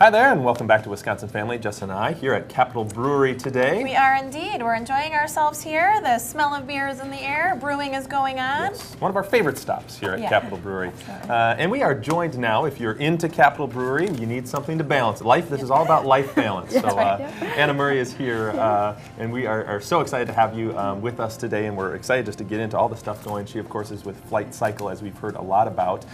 Hi there, and welcome back to Wisconsin Family. Jess and I here at Capitol Brewery today. We are indeed. We're enjoying ourselves here. The smell of beer is in the air. Brewing is going on. Yes, one of our favorite stops here at Capitol Brewery. And we are joined now, if you're into Capitol Brewery, you need something to balance. This is all about life balance. So Anna Murray is here, and we are so excited to have you with us today, and we're excited just to get into all the stuff going. She, of course, is with Flyght Cycle, as we've heard a lot about.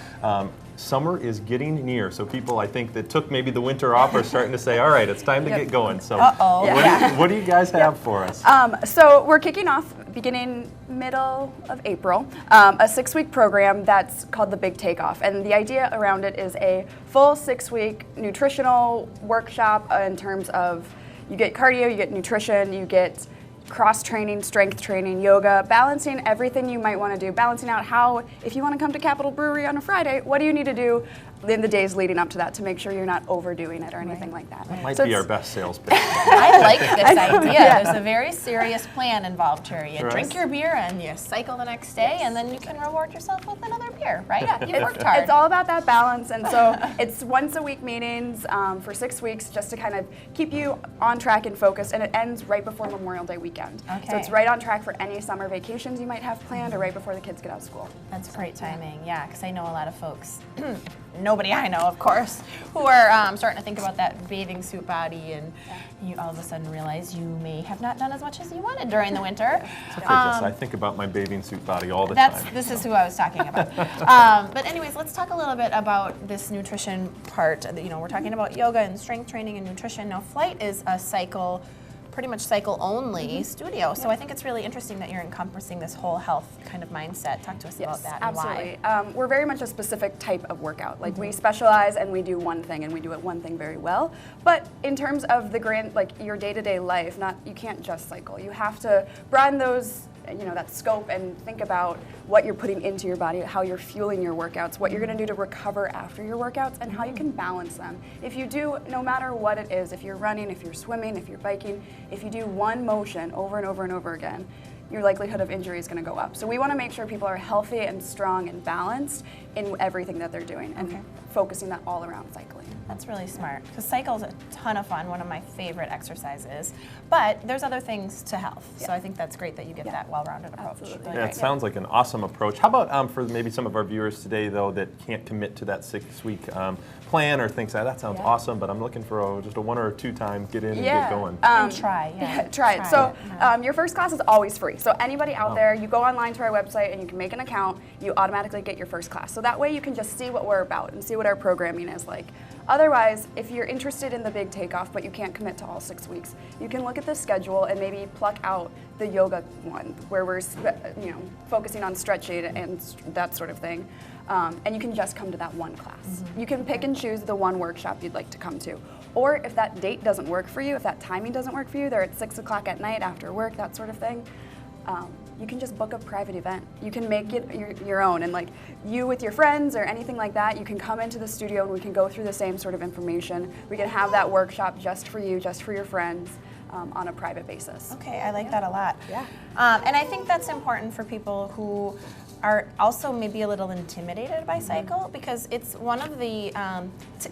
Summer is getting near, so people, I think, that took maybe the winter off are starting to say, all right, it's time to get going. So what do you guys have for us? So we're kicking off beginning middle of April, a 6-week program that's called the Big Takeoff. And the idea around it is a full 6-week nutritional workshop in terms of you get cardio, you get nutrition, you get cross training, strength training, yoga, balancing everything you might want to do, balancing out how, if you want to come to Capitol Brewery on a Friday, what do you need to do in the days leading up to that to make sure you're not overdoing it or anything like that. That might be our best sales pitch. I like this idea. There's a very serious plan involved here. You drink your beer and you cycle the next day, and then you can reward yourself with another beer, right? Yeah, you worked hard. It's all about that balance, and so it's once a week meetings for 6 weeks just to kind of keep you on track and focused, and it ends right before Memorial Day weekend. Okay. So it's right on track for any summer vacations you might have planned or right before the kids get out of school. That's great timing, yeah, because I know a lot of folks, nobody I know, of course, who are starting to think about that bathing suit body, and you all of a sudden realize you may have not done as much as you wanted during the winter. I think about my bathing suit body all the time. This is who I was talking about. But anyways, let's talk a little bit about this nutrition part. You know, we're talking about yoga and strength training and nutrition. Now, Flight is a pretty much cycle-only studio. So I think it's really interesting that you're encompassing this whole health kind of mindset. Talk to us about that and absolutely. why. We're very much a specific type of workout. Like we specialize and we do one thing, and we do it one thing very well. But in terms of the grand, like your day-to-day life, you can't just cycle. You have to broaden those, that scope and think about what you're putting into your body, how you're fueling your workouts, what you're going to do to recover after your workouts, and how you can balance them. If you do, no matter what it is, if you're running, if you're swimming, if you're biking, if you do one motion over and over and over again, your likelihood of injury is going to go up. So we want to make sure people are healthy and strong and balanced in everything that they're doing, and focusing that all around cycling. That's really smart, because cycle's a ton of fun, one of my favorite exercises, but there's other things to health, so I think that's great that you get that well-rounded approach. Absolutely. Yeah, it sounds like an awesome approach. How about for maybe some of our viewers today, though, that can't commit to that 6-week plan or things like that? That sounds awesome, but I'm looking for just a 1 or 2 time get in and get going. And try. Try it. So your first class is always free. So anybody out there, you go online to our website and you can make an account, you automatically get your first class. So that way you can just see what we're about and see what our programming is like. Otherwise, if you're interested in the Big Takeoff but you can't commit to all 6 weeks, you can look at the schedule and maybe pluck out the yoga one where we're focusing on stretching and that sort of thing. And you can just come to that one class. You can pick and choose the one workshop you'd like to come to. Or if that date doesn't work for you, if that timing doesn't work for you, they're at 6 o'clock at night after work, that sort of thing, you can just book a private event. You can make it your own, and like you with your friends or anything like that, you can come into the studio and we can go through the same sort of information. We can have that workshop just for you, just for your friends. On a private basis. Okay, I like that a lot. Yeah. And I think that's important for people who are also maybe a little intimidated by cycle, because it's one of the,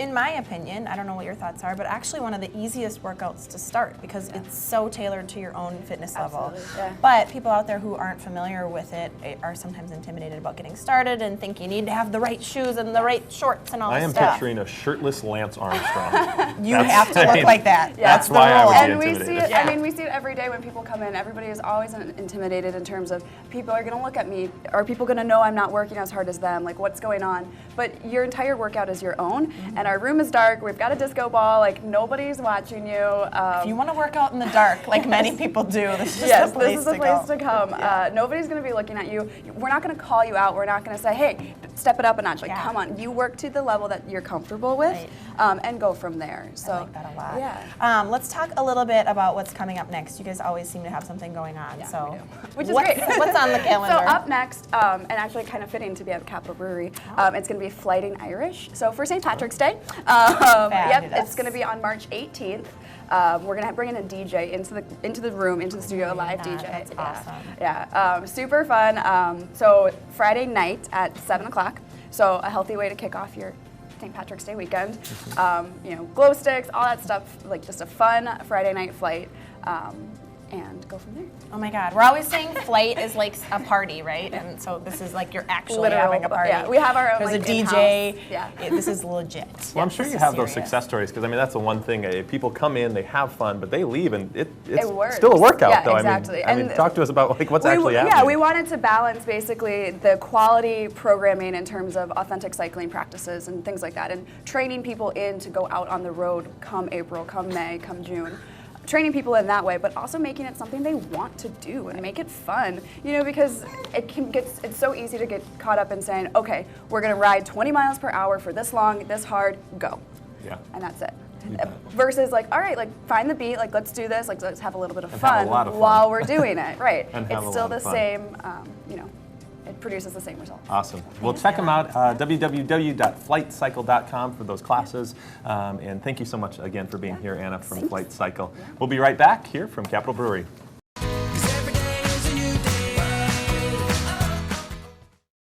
in my opinion, I don't know what your thoughts are, but actually one of the easiest workouts to start, because it's so tailored to your own fitness level. Yeah. But people out there who aren't familiar with it are sometimes intimidated about getting started and think you need to have the right shoes and the right shorts and all this stuff. I am picturing a shirtless Lance Armstrong. You have to look like that. That's why I would be intimidated. We see it every day when people come in. Everybody is always intimidated in terms of people are going to look at me. Are people going to know I'm not working as hard as them? Like, what's going on? But your entire workout is your own, and our room is dark. We've got a disco ball. Like, nobody's watching you. If you want to work out in the dark, like many people do, this is the place to come. Nobody's going to be looking at you. We're not going to call you out. We're not going to say, hey, step it up a notch. Like, come on. You work to the level that you're comfortable with, and go from there. So I like that a lot. Yeah. Let's talk a little bit about what's coming up next. You guys always seem to have something going on. Yeah, which is great. What's on the calendar? So up next, and actually kind of fitting to be at Capitol Brewery, it's going to be Flighting Irish. So for St. Patrick's Day, it's going to be on March 18th. We're going to bring in a DJ into the room, into the studio, a live DJ. That's awesome. Yeah, super fun. So Friday night at 7 o'clock. So a healthy way to kick off your St. Patrick's Day weekend. You know, glow sticks, all that stuff, like just a fun Friday night flight, and go from there. Oh my God, we're always saying Flight is like a party, right? And so this is like you're actually Literal, having a party. yeah, we have our own, There's like, a DJ. in-house, yeah. This is legit. Well, I'm sure This you is have those serious. success stories, because I mean that's the one thing. People come in, they have fun, but they leave, and it's works. still a workout, Yeah, though. exactly. I mean, And talk to us about like what's actually Yeah, happening. we wanted to balance basically the quality programming in terms of authentic cycling practices and things like that, and training people in to go out on the road come April, come May, come June. Training people in that way, but also making it something they want to do and make it fun. You know, because it's so easy to get caught up in saying, okay, we're gonna ride 20 miles per hour for this long, this hard, go. Yeah. And that's it. bet. Versus like, all right, like find the beat, like let's do this, like let's have a little bit of And have a fun lot of fun. while we're doing it. Right. And have It's a still lot the of fun. same, you know, it produces the same result. Awesome. Well, check them out, www.flightcycle.com for those classes. And thank you so much again for being here, Anna from Flight Cycle. We'll be right back here from Capitol Brewery.